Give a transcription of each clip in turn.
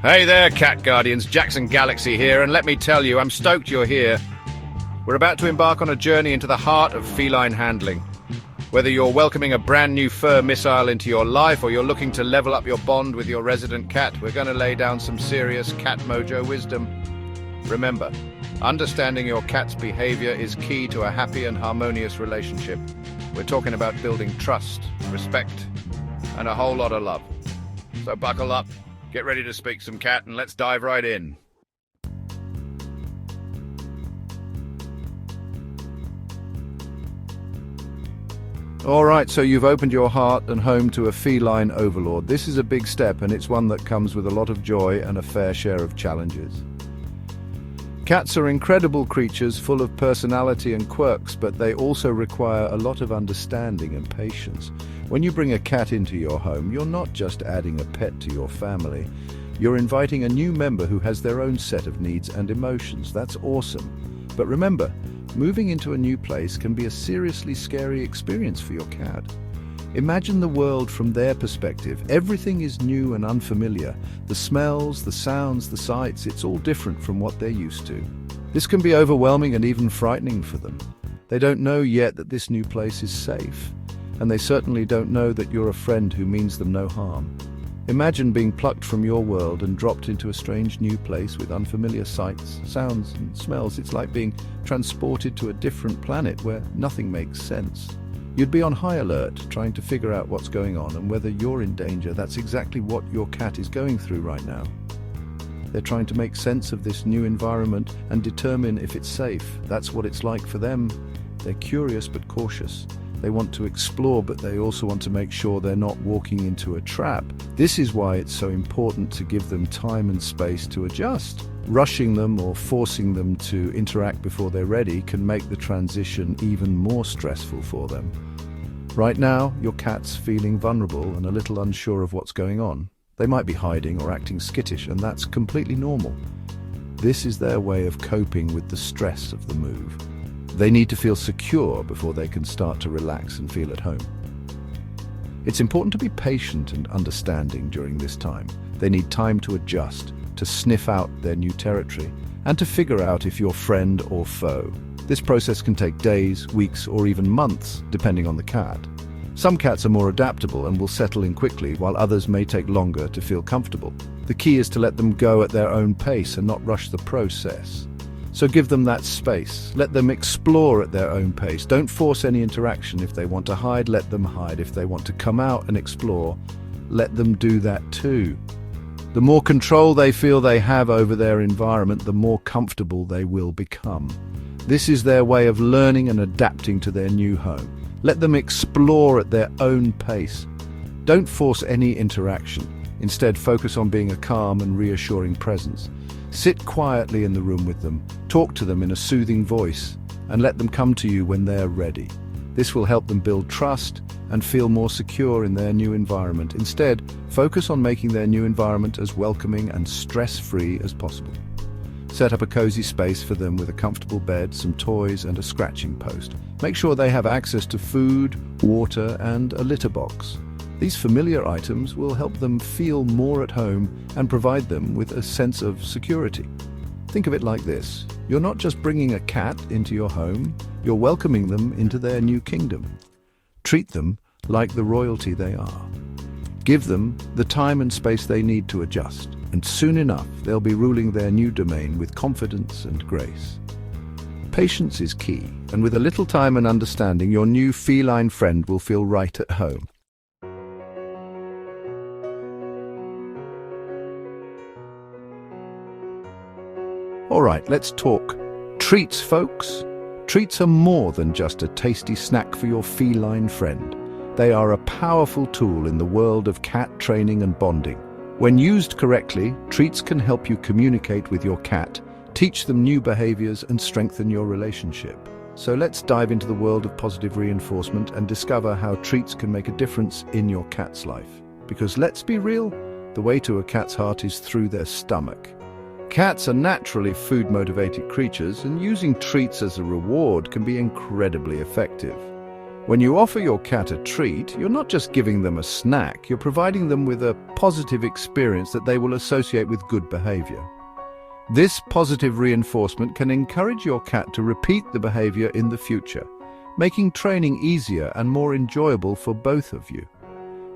Hey there, Cat Guardians, Jackson Galaxy here, and let me tell you, I'm stoked you're here. We're about to embark on a journey into the heart of feline handling. Whether you're welcoming a brand new fur missile into your life or you're looking to level up your bond with your resident cat, we're going to lay down some serious cat mojo wisdom. Remember, understanding your cat's behavior is key to a happy and harmonious relationship. We're talking about building trust, respect, and a whole lot of love. So buckle up. Get ready to speak some cat and let's dive right in. All right, so you've opened your heart and home to a feline overlord. This is a big step, and it's one that comes with a lot of joy and a fair share of challenges. Cats are incredible creatures full of personality and quirks, but they also require a lot of understanding and patience. When you bring a cat into your home, you're not just adding a pet to your family. You're inviting a new member who has their own set of needs and emotions. That's awesome. But remember, moving into a new place can be a seriously scary experience for your cat. Imagine the world from their perspective. Everything is new and unfamiliar. The smells, the sounds, the sights, it's all different from what they're used to. This can be overwhelming and even frightening for them. They don't know yet that this new place is safe, and they certainly don't know that you're a friend who means them no harm. Imagine being plucked from your world and dropped into a strange new place with unfamiliar sights, sounds, and smells. It's like being transported to a different planet where nothing makes sense. You'd be on high alert, trying to figure out what's going on and whether you're in danger. That's exactly what your cat is going through right now. They're trying to make sense of this new environment and determine if it's safe. That's what it's like for them. They're curious but cautious. They want to explore, but they also want to make sure they're not walking into a trap. This is why it's so important to give them time and space to adjust. Rushing them or forcing them to interact before they're ready can make the transition even more stressful for them. Right now, your cat's feeling vulnerable and a little unsure of what's going on. They might be hiding or acting skittish, and that's completely normal. This is their way of coping with the stress of the move. They need to feel secure before they can start to relax and feel at home. It's important to be patient and understanding during this time. They need time to adjust, to sniff out their new territory, and to figure out if you're friend or foe. This process can take days, weeks, or even months, depending on the cat. Some cats are more adaptable and will settle in quickly, while others may take longer to feel comfortable. The key is to let them go at their own pace and not rush the process. So give them that space. Let them explore at their own pace. Don't force any interaction. If they want to hide, let them hide. If they want to come out and explore, let them do that too. The more control they feel they have over their environment, the more comfortable they will become. This is their way of learning and adapting to their new home. Let them explore at their own pace. Don't force any interaction. Instead, focus on being a calm and reassuring presence. Sit quietly in the room with them, talk to them in a soothing voice, and let them come to you when they're ready. This will help them build trust and feel more secure in their new environment. Instead, focus on making their new environment as welcoming and stress-free as possible. Set up a cozy space for them with a comfortable bed, some toys, and a scratching post. Make sure they have access to food, water, and a litter box. These familiar items will help them feel more at home and provide them with a sense of security. Think of it like this. You're not just bringing a cat into your home, you're welcoming them into their new kingdom. Treat them like the royalty they are. Give them the time and space they need to adjust, and soon enough they'll be ruling their new domain with confidence and grace. Patience is key, and with a little time and understanding, your new feline friend will feel right at home. All right, let's talk treats, folks. Treats are more than just a tasty snack for your feline friend. They are a powerful tool in the world of cat training and bonding. When used correctly, treats can help you communicate with your cat, teach them new behaviors, and strengthen your relationship. So let's dive into the world of positive reinforcement and discover how treats can make a difference in your cat's life. Because let's be real, the way to a cat's heart is through their stomach. Cats are naturally food-motivated creatures, and using treats as a reward can be incredibly effective. When you offer your cat a treat, you're not just giving them a snack, you're providing them with a positive experience that they will associate with good behavior. This positive reinforcement can encourage your cat to repeat the behavior in the future, making training easier and more enjoyable for both of you.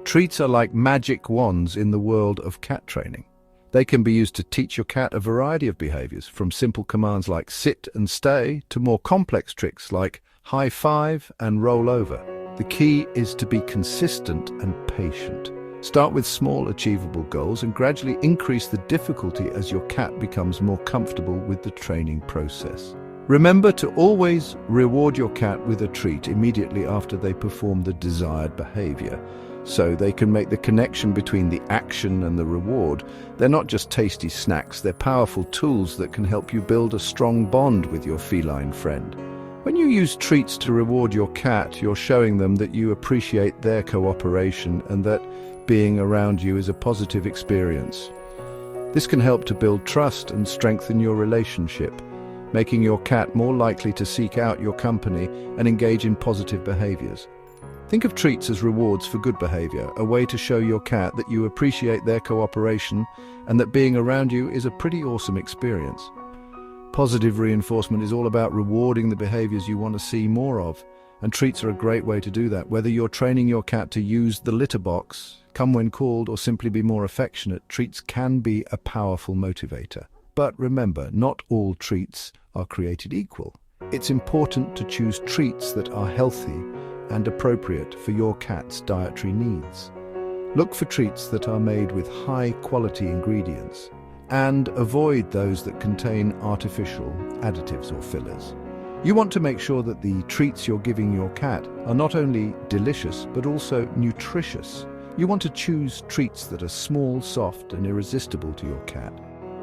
Treats are like magic wands in the world of cat training. They can be used to teach your cat a variety of behaviors, from simple commands like sit and stay to more complex tricks like high five and roll over. The key is to be consistent and patient. Start with small, achievable goals and gradually increase the difficulty as your cat becomes more comfortable with the training process. Remember to always reward your cat with a treat immediately after they perform the desired behavior, so they can make the connection between the action and the reward. They're not just tasty snacks, they're powerful tools that can help you build a strong bond with your feline friend. When you use treats to reward your cat, you're showing them that you appreciate their cooperation and that being around you is a positive experience. This can help to build trust and strengthen your relationship, making your cat more likely to seek out your company and engage in positive behaviors. Think of treats as rewards for good behavior, a way to show your cat that you appreciate their cooperation and that being around you is a pretty awesome experience. Positive reinforcement is all about rewarding the behaviors you want to see more of, and treats are a great way to do that. Whether you're training your cat to use the litter box, come when called, or simply be more affectionate, treats can be a powerful motivator. But remember, not all treats are created equal. It's important to choose treats that are healthy and appropriate for your cat's dietary needs. Look for treats that are made with high-quality ingredients and avoid those that contain artificial additives or fillers. You want to make sure that the treats you're giving your cat are not only delicious but also nutritious. You want to choose treats that are small, soft, and irresistible to your cat.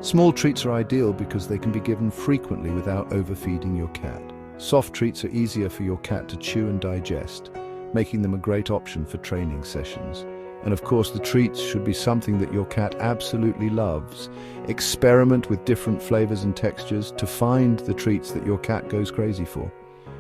Small treats are ideal because they can be given frequently without overfeeding your cat. Soft treats are easier for your cat to chew and digest, making them a great option for training sessions. And of course, the treats should be something that your cat absolutely loves. Experiment with different flavors and textures to find the treats that your cat goes crazy for.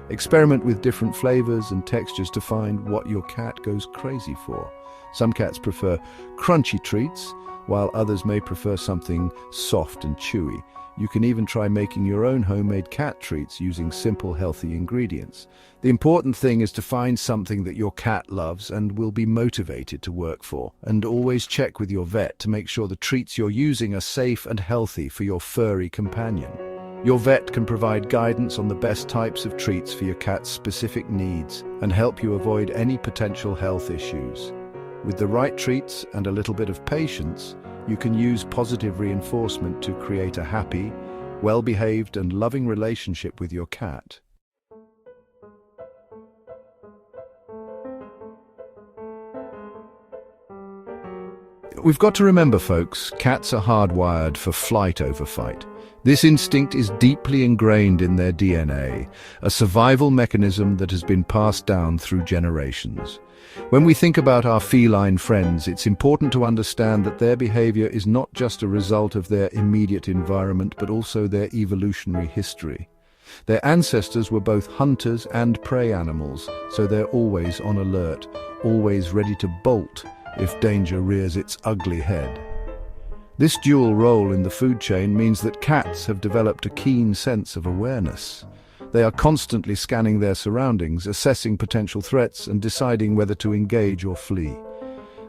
Experiment with different flavors and textures to find what your cat goes crazy for. Some cats prefer crunchy treats, while others may prefer something soft and chewy. You can even try making your own homemade cat treats using simple, healthy ingredients. The important thing is to find something that your cat loves and will be motivated to work for. And always check with your vet to make sure the treats you're using are safe and healthy for your furry companion. Your vet can provide guidance on the best types of treats for your cat's specific needs and help you avoid any potential health issues. With the right treats and a little bit of patience, you can use positive reinforcement to create a happy, well-behaved and loving relationship with your cat. We've got to remember, folks, cats are hardwired for flight over fight. This instinct is deeply ingrained in their DNA, a survival mechanism that has been passed down through generations. When we think about our feline friends, it's important to understand that their behavior is not just a result of their immediate environment, but also their evolutionary history. Their ancestors were both hunters and prey animals, so they're always on alert, always ready to bolt if danger rears its ugly head. This dual role in the food chain means that cats have developed a keen sense of awareness. They are constantly scanning their surroundings, assessing potential threats and deciding whether to engage or flee.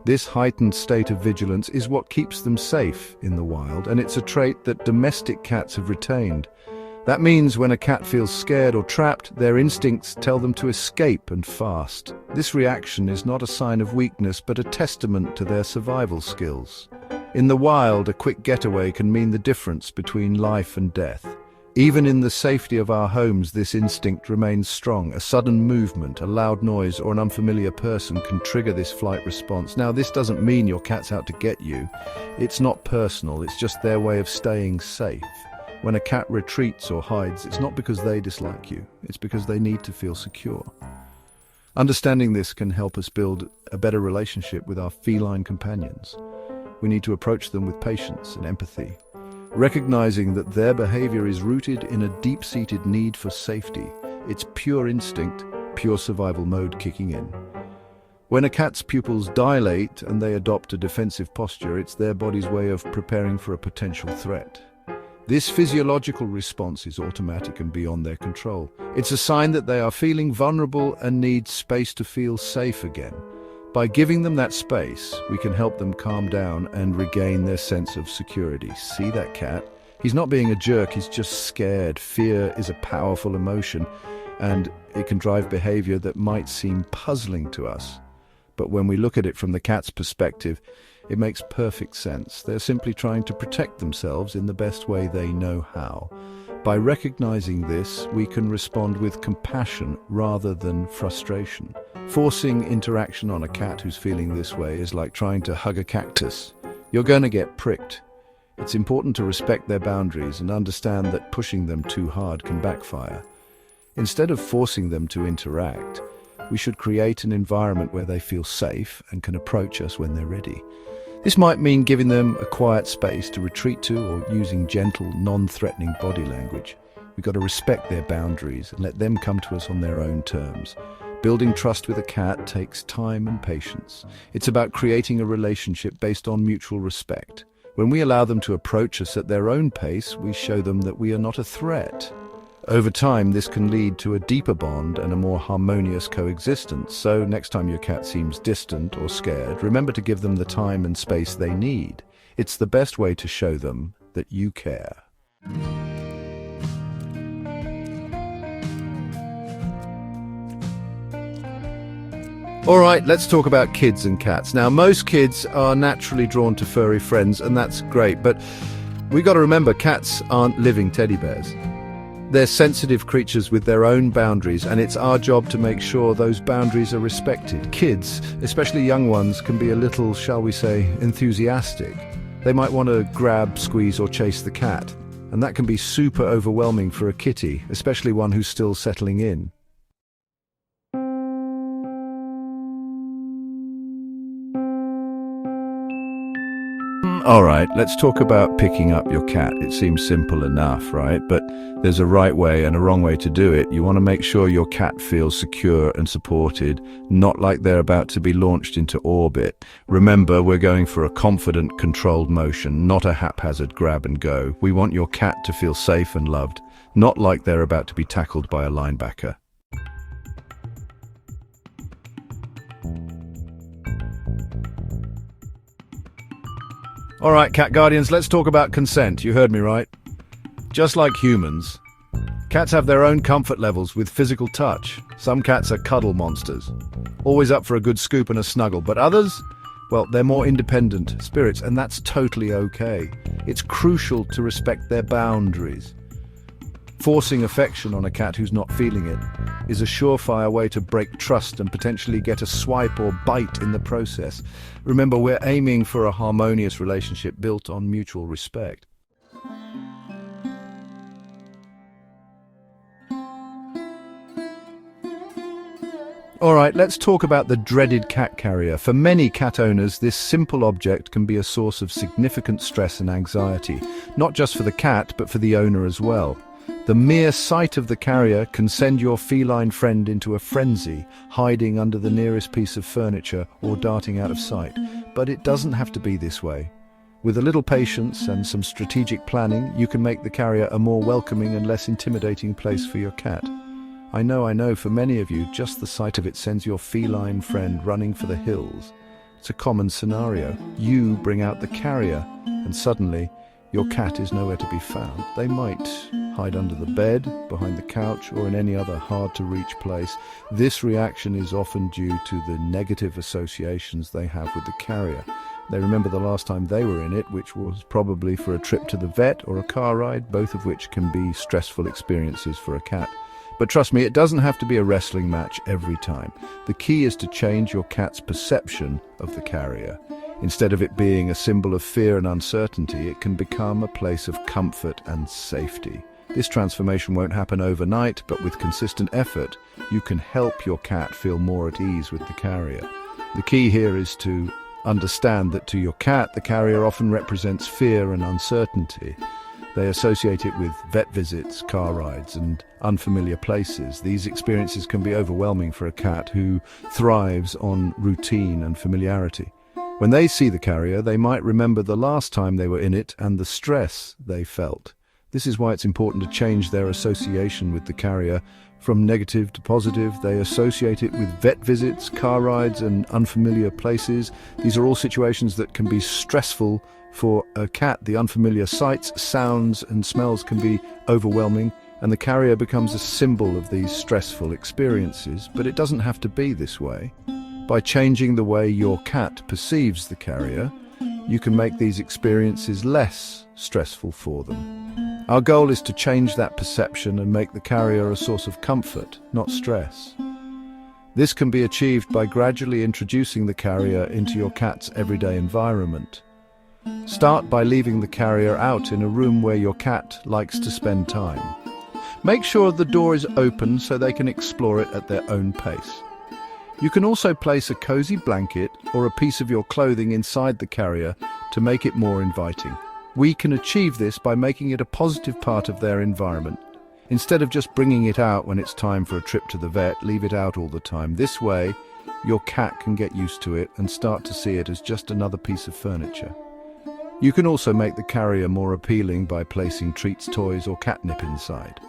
This heightened state of vigilance is what keeps them safe in the wild, and it's a trait that domestic cats have retained. That means when a cat feels scared or trapped, their instincts tell them to escape and fast. This reaction is not a sign of weakness, but a testament to their survival skills. In the wild, a quick getaway can mean the difference between life and death. Even in the safety of our homes, this instinct remains strong. A sudden movement, a loud noise, or an unfamiliar person can trigger this flight response. Now, this doesn't mean your cat's out to get you. It's not personal, it's just their way of staying safe. When a cat retreats or hides, it's not because they dislike you, it's because they need to feel secure. Understanding this can help us build a better relationship with our feline companions. We need to approach them with patience and empathy, recognizing that their behavior is rooted in a deep-seated need for safety. It's pure instinct, pure survival mode kicking in. When a cat's pupils dilate and they adopt a defensive posture, it's their body's way of preparing for a potential threat. This physiological response is automatic and beyond their control. It's a sign that they are feeling vulnerable and need space to feel safe again. By giving them that space, we can help them calm down and regain their sense of security. See that cat? He's not being a jerk, he's just scared. Fear is a powerful emotion, and it can drive behavior that might seem puzzling to us. But when we look at it from the cat's perspective, it makes perfect sense. They're simply trying to protect themselves in the best way they know how. By recognizing this, we can respond with compassion rather than frustration. Forcing interaction on a cat who's feeling this way is like trying to hug a cactus. You're going to get pricked. It's important to respect their boundaries and understand that pushing them too hard can backfire. Instead of forcing them to interact, we should create an environment where they feel safe and can approach us when they're ready. This might mean giving them a quiet space to retreat to or using gentle, non-threatening body language. We've got to respect their boundaries and let them come to us on their own terms. Building trust with a cat takes time and patience. It's about creating a relationship based on mutual respect. When we allow them to approach us at their own pace, we show them that we are not a threat. Over time, this can lead to a deeper bond and a more harmonious coexistence. So next time your cat seems distant or scared, remember to give them the time and space they need. It's the best way to show them that you care. All right, let's talk about kids and cats. Now, most kids are naturally drawn to furry friends, and that's great, but we got to remember cats aren't living teddy bears. They're sensitive creatures with their own boundaries, and it's our job to make sure those boundaries are respected. Kids, especially young ones, can be a little, shall we say, enthusiastic. They might want to grab, squeeze, or chase the cat, and that can be super overwhelming for a kitty, especially one who's still settling in. All right, let's talk about picking up your cat. It seems simple enough, right? But there's a right way and a wrong way to do it. You want to make sure your cat feels secure and supported, not like they're about to be launched into orbit. Remember, we're going for a confident, controlled motion, not a haphazard grab and go. We want your cat to feel safe and loved, not like they're about to be tackled by a linebacker. All right, cat guardians, let's talk about consent. You heard me right. Just like humans, cats have their own comfort levels with physical touch. Some cats are cuddle monsters, always up for a good scoop and a snuggle, but others, well, they're more independent spirits, and that's totally okay. It's crucial to respect their boundaries. Forcing affection on a cat who's not feeling it is a surefire way to break trust and potentially get a swipe or bite in the process. Remember, we're aiming for a harmonious relationship built on mutual respect. All right, let's talk about the dreaded cat carrier. For many cat owners, this simple object can be a source of significant stress and anxiety, not just for the cat, but for the owner as well. The mere sight of the carrier can send your feline friend into a frenzy, hiding under the nearest piece of furniture or darting out of sight. But it doesn't have to be this way. With a little patience and some strategic planning, you can make the carrier a more welcoming and less intimidating place for your cat. I know, for many of you, just the sight of it sends your feline friend running for the hills. It's a common scenario. You bring out the carrier, and suddenly, your cat is nowhere to be found. They might hide under the bed, behind the couch, or in any other hard-to-reach place. This reaction is often due to the negative associations they have with the carrier. They remember the last time they were in it, which was probably for a trip to the vet or a car ride, both of which can be stressful experiences for a cat. But trust me, it doesn't have to be a wrestling match every time. The key is to change your cat's perception of the carrier. Instead of it being a symbol of fear and uncertainty, it can become a place of comfort and safety. This transformation won't happen overnight, but with consistent effort, you can help your cat feel more at ease with the carrier. The key here is to understand that to your cat, the carrier often represents fear and uncertainty. They associate it with vet visits, car rides, and unfamiliar places. These experiences can be overwhelming for a cat who thrives on routine and familiarity. When they see the carrier, they might remember the last time they were in it and the stress they felt. This is why it's important to change their association with the carrier. From negative to positive, they associate it with vet visits, car rides, and unfamiliar places. These are all situations that can be stressful for a cat. The unfamiliar sights, sounds, and smells can be overwhelming, and the carrier becomes a symbol of these stressful experiences. But it doesn't have to be this way. By changing the way your cat perceives the carrier, you can make these experiences less stressful for them. Our goal is to change that perception and make the carrier a source of comfort, not stress. This can be achieved by gradually introducing the carrier into your cat's everyday environment. Start by leaving the carrier out in a room where your cat likes to spend time. Make sure the door is open so they can explore it at their own pace. You can also place a cozy blanket or a piece of your clothing inside the carrier to make it more inviting. We can achieve this by making it a positive part of their environment. Instead of just bringing it out when it's time for a trip to the vet, leave it out all the time. This way, your cat can get used to it and start to see it as just another piece of furniture. You can also make the carrier more appealing by placing treats, toys, or catnip inside.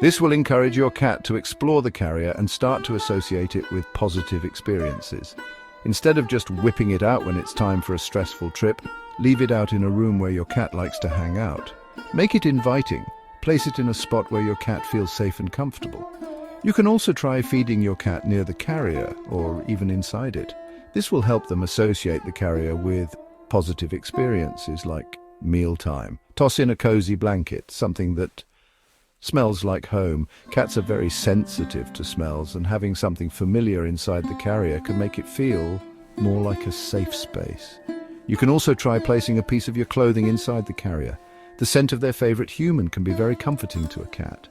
This will encourage your cat to explore the carrier and start to associate it with positive experiences. Instead of just whipping it out when it's time for a stressful trip, leave it out in a room where your cat likes to hang out. Make it inviting. Place it in a spot where your cat feels safe and comfortable. You can also try feeding your cat near the carrier or even inside it. This will help them associate the carrier with positive experiences like mealtime. Toss in a cozy blanket, something that smells like home. Cats are very sensitive to smells, and having something familiar inside the carrier can make it feel more like a safe space. You can also try placing a piece of your clothing inside the carrier. The scent of their favorite human can be very comforting to a cat.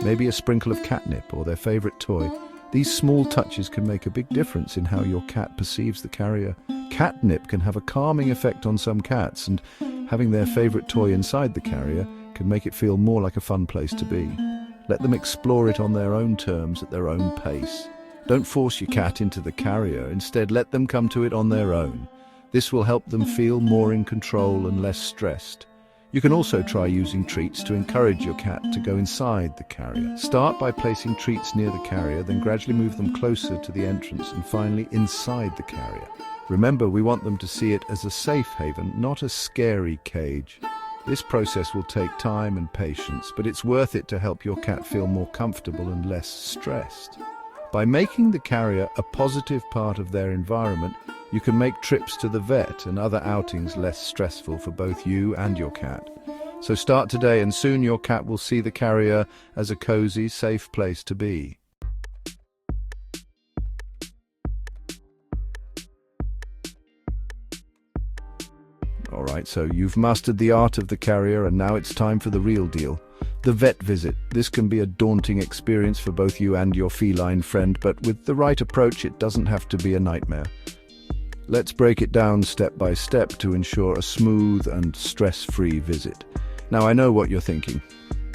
Maybe a sprinkle of catnip or their favorite toy. These small touches can make a big difference in how your cat perceives the carrier. Catnip can have a calming effect on some cats, and having their favorite toy inside the carrier can make it feel more like a fun place to be. Let them explore it on their own terms at their own pace. Don't force your cat into the carrier. Instead, let them come to it on their own. This will help them feel more in control and less stressed. You can also try using treats to encourage your cat to go inside the carrier. Start by placing treats near the carrier, then gradually move them closer to the entrance and finally inside the carrier. Remember, we want them to see it as a safe haven, not a scary cage. This process will take time and patience, but it's worth it to help your cat feel more comfortable and less stressed. By making the carrier a positive part of their environment, you can make trips to the vet and other outings less stressful for both you and your cat. So start today, and soon your cat will see the carrier as a cozy, safe place to be. Alright, so you've mastered the art of the carrier, and now it's time for the real deal. The vet visit. This can be a daunting experience for both you and your feline friend, but with the right approach, it doesn't have to be a nightmare. Let's break it down step by step to ensure a smooth and stress-free visit. Now, I know what you're thinking.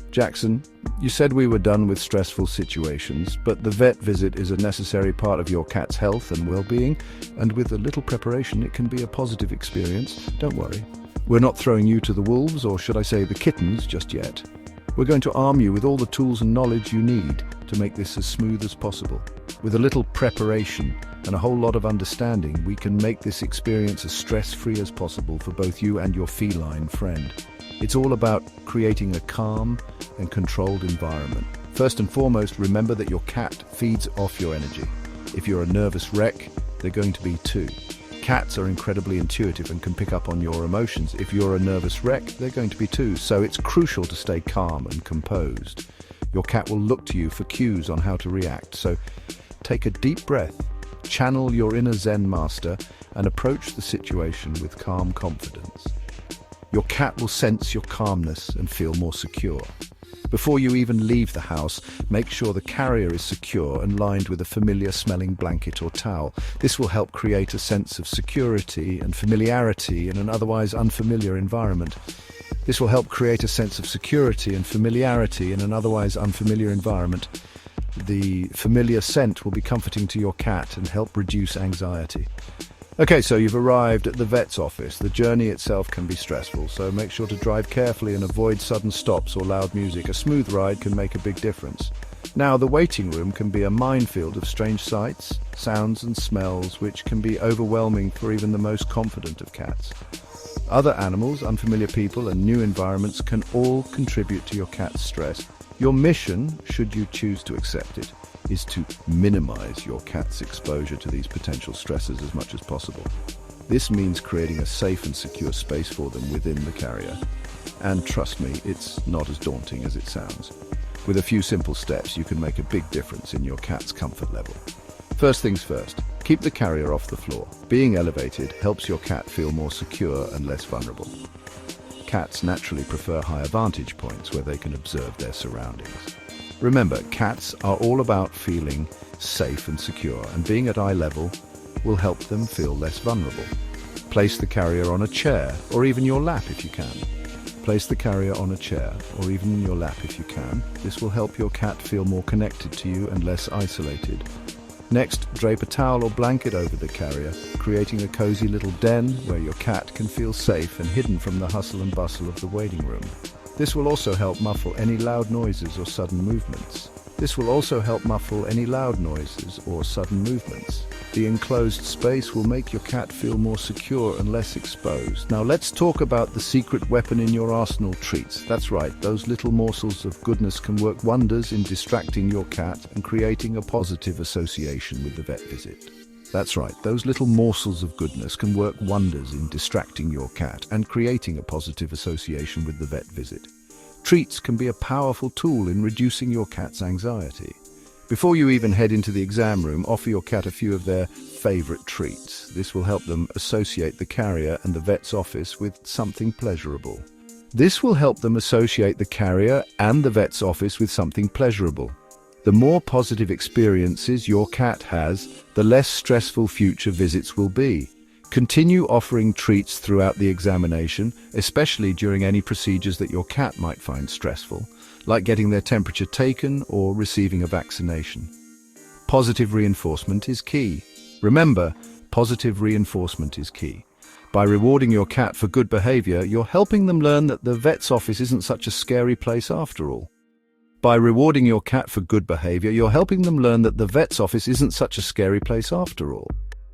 Jackson, you said we were done with stressful situations, but the vet visit is a necessary part of your cat's health and well-being, and with a little preparation, it can be a positive experience. Don't worry. We're not throwing you to the wolves, or should I say the kittens, just yet. We're going to arm you with all the tools and knowledge you need to make this as smooth as possible. With a little preparation and a whole lot of understanding, we can make this experience as stress-free as possible for both you and your feline friend. It's all about creating a calm and controlled environment. First and foremost, remember that your cat feeds off your energy. If you're a nervous wreck, they're going to be too. Cats are incredibly intuitive and can pick up on your emotions. If you're a nervous wreck, they're going to be too. So it's crucial to stay calm and composed. Your cat will look to you for cues on how to react. So take a deep breath, channel your inner Zen master, and approach the situation with calm confidence. Your cat will sense your calmness and feel more secure. Before you even leave the house, make sure the carrier is secure and lined with a familiar smelling blanket or towel. This will help create a sense of security and familiarity in an otherwise unfamiliar environment. This will help create a sense of security and familiarity in an otherwise unfamiliar environment. The familiar scent will be comforting to your cat and help reduce anxiety. Okay, so you've arrived at the vet's office. The journey itself can be stressful, so make sure to drive carefully and avoid sudden stops or loud music. A smooth ride can make a big difference. Now, the waiting room can be a minefield of strange sights, sounds and smells, which can be overwhelming for even the most confident of cats. Other animals, unfamiliar people, and new environments can all contribute to your cat's stress. Your mission, should you choose to accept it, is to minimize your cat's exposure to these potential stresses as much as possible. This means creating a safe and secure space for them within the carrier. And trust me, it's not as daunting as it sounds. With a few simple steps, you can make a big difference in your cat's comfort level. First things first, keep the carrier off the floor. Being elevated helps your cat feel more secure and less vulnerable. Cats naturally prefer higher vantage points where they can observe their surroundings. Remember, cats are all about feeling safe and secure, and being at eye level will help them feel less vulnerable. Place the carrier on a chair, or even your lap if you can. Place the carrier on a chair, or even in your lap if you can. This will help your cat feel more connected to you and less isolated. Next, drape a towel or blanket over the carrier, creating a cozy little den where your cat can feel safe and hidden from the hustle and bustle of the waiting room. This will also help muffle any loud noises or sudden movements. The enclosed space will make your cat feel more secure and less exposed. Now let's talk about the secret weapon in your arsenal, treats. That's right, those little morsels of goodness can work wonders in distracting your cat and creating a positive association with the vet visit. That's right, those little morsels of goodness can work wonders in distracting your cat and creating a positive association with the vet visit. Treats can be a powerful tool in reducing your cat's anxiety. Before you even head into the exam room, offer your cat a few of their favorite treats. This will help them associate the carrier and the vet's office with something pleasurable. The more positive experiences your cat has, the less stressful future visits will be. Continue offering treats throughout the examination, especially during any procedures that your cat might find stressful, like getting their temperature taken or receiving a vaccination. Positive reinforcement is key. Remember, positive reinforcement is key. By rewarding your cat for good behavior, you're helping them learn that the vet's office isn't such a scary place after all.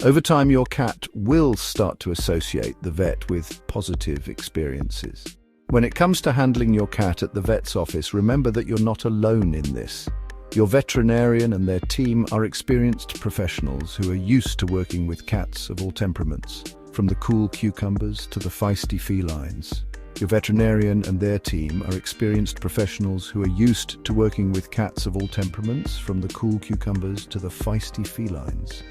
Over time, your cat will start to associate the vet with positive experiences. When it comes to handling your cat at the vet's office, remember that you're not alone in this. Your veterinarian and their team are experienced professionals who are used to working with cats of all temperaments, from the cool cucumbers to the feisty felines. Your veterinarian and their team are experienced professionals who are used to working with cats of all temperaments, from the cool cucumbers to the feisty felines.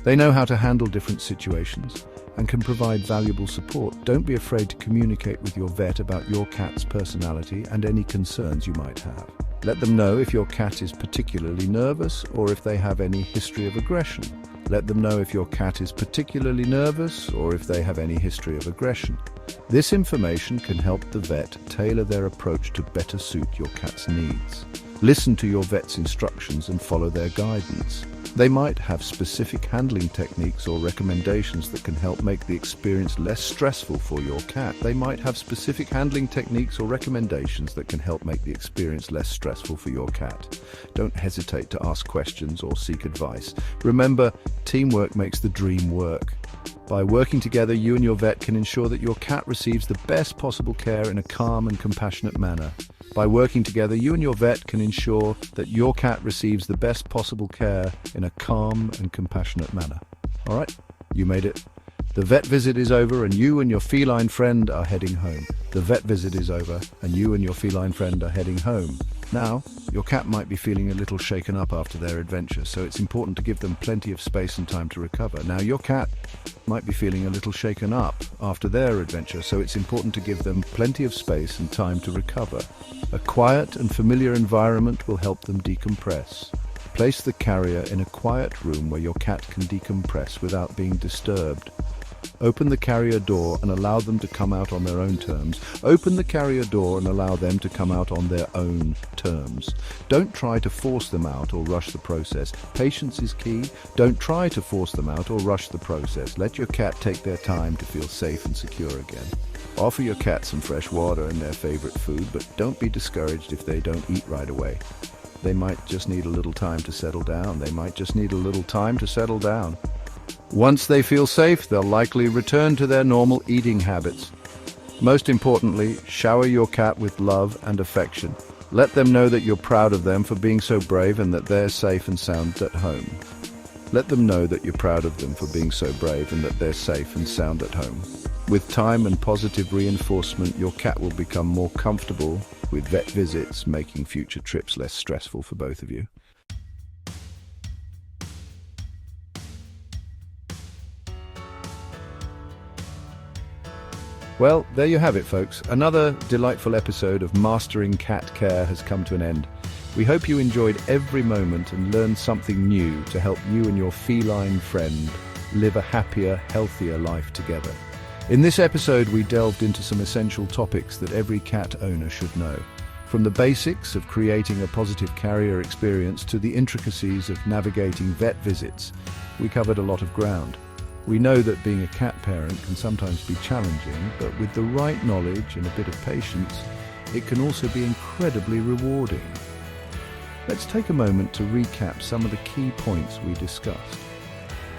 They know how to handle different situations and can provide valuable support. Don't be afraid to communicate with your vet about your cat's personality and any concerns you might have. Let them know if your cat is particularly nervous or if they have any history of aggression. This information can help the vet tailor their approach to better suit your cat's needs. Listen to your vet's instructions and follow their guidance. They might have specific handling techniques or recommendations that can help make the experience less stressful for your cat. Don't hesitate to ask questions or seek advice. Remember, teamwork makes the dream work. By working together, you and your vet can ensure that your cat receives the best possible care in a calm and compassionate manner. All right, you made it. The vet visit is over and you and your feline friend are heading home. Now, your cat might be feeling a little shaken up after their adventure, so it's important to give them plenty of space and time to recover. A quiet and familiar environment will help them decompress. Place the carrier in a quiet room where your cat can decompress without being disturbed. Open the carrier door and allow them to come out on their own terms. Open the carrier door and allow them to come out on their own terms. Don't try to force them out or rush the process. Patience is key. Don't try to force them out or rush the process. Let your cat take their time to feel safe and secure again. Offer your cat some fresh water and their favorite food, but don't be discouraged if they don't eat right away. They might just need a little time to settle down. They might just need a little time to settle down. Once they feel safe, they'll likely return to their normal eating habits. Most importantly, shower your cat with love and affection. Let them know that you're proud of them for being so brave and that they're safe and sound at home. Let them know that you're proud of them for being so brave and that they're safe and sound at home. With time and positive reinforcement, your cat will become more comfortable with vet visits, making future trips less stressful for both of you. Well, there you have it, folks. Another delightful episode of Mastering Cat Care has come to an end. We hope you enjoyed every moment and learned something new to help you and your feline friend live a happier, healthier life together. In this episode, we delved into some essential topics that every cat owner should know. From the basics of creating a positive carrier experience to the intricacies of navigating vet visits, we covered a lot of ground. We know that being a cat parent can sometimes be challenging, but with the right knowledge and a bit of patience, it can also be incredibly rewarding. Let's take a moment to recap some of the key points we discussed.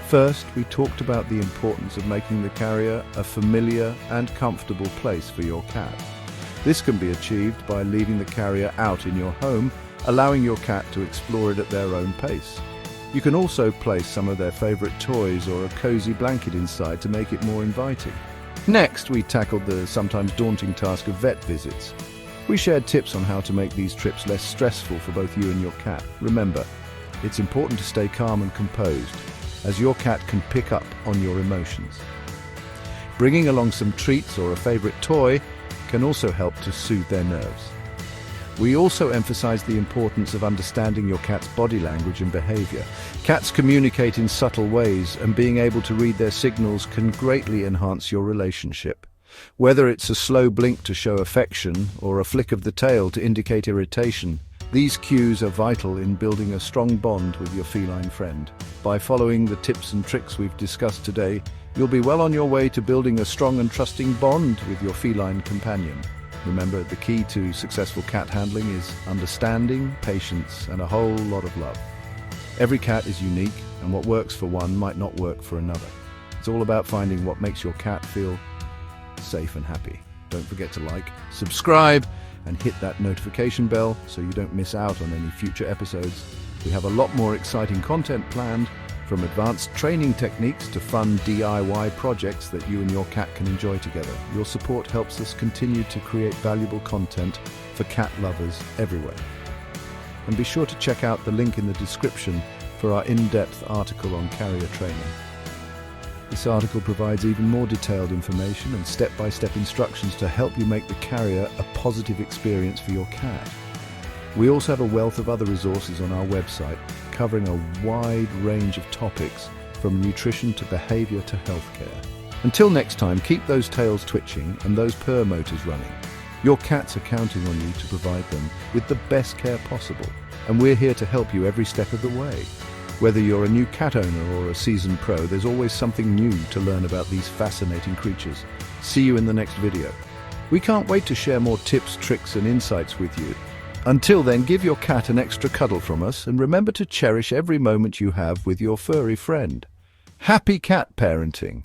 First, we talked about the importance of making the carrier a familiar and comfortable place for your cat. This can be achieved by leaving the carrier out in your home, allowing your cat to explore it at their own pace. You can also place some of their favorite toys or a cozy blanket inside to make it more inviting. Next, we tackled the sometimes daunting task of vet visits. We shared tips on how to make these trips less stressful for both you and your cat. Remember, it's important to stay calm and composed, as your cat can pick up on your emotions. Bringing along some treats or a favorite toy can also help to soothe their nerves. We also emphasize the importance of understanding your cat's body language and behavior. Cats communicate in subtle ways, and being able to read their signals can greatly enhance your relationship. Whether it's a slow blink to show affection or a flick of the tail to indicate irritation, these cues are vital in building a strong bond with your feline friend. By following the tips and tricks we've discussed today, you'll be well on your way to building a strong and trusting bond with your feline companion. Remember, the key to successful cat handling is understanding, patience, and a whole lot of love. Every cat is unique, and what works for one might not work for another. It's all about finding what makes your cat feel safe and happy. Don't forget to like, subscribe, and hit that notification bell so you don't miss out on any future episodes. We have a lot more exciting content planned, from advanced training techniques to fun DIY projects that you and your cat can enjoy together. Your support helps us continue to create valuable content for cat lovers everywhere. And be sure to check out the link in the description for our in-depth article on carrier training. This article provides even more detailed information and step-by-step instructions to help you make the carrier a positive experience for your cat. We also have a wealth of other resources on our website, covering a wide range of topics, from nutrition to behavior to healthcare. Until next time, keep those tails twitching and those purr motors running. Your cats are counting on you to provide them with the best care possible, and we're here to help you every step of the way. Whether you're a new cat owner or a seasoned pro, there's always something new to learn about these fascinating creatures. See you in the next video. We can't wait to share more tips, tricks, and insights with you. Until then, give your cat an extra cuddle from us, and remember to cherish every moment you have with your furry friend. Happy cat parenting!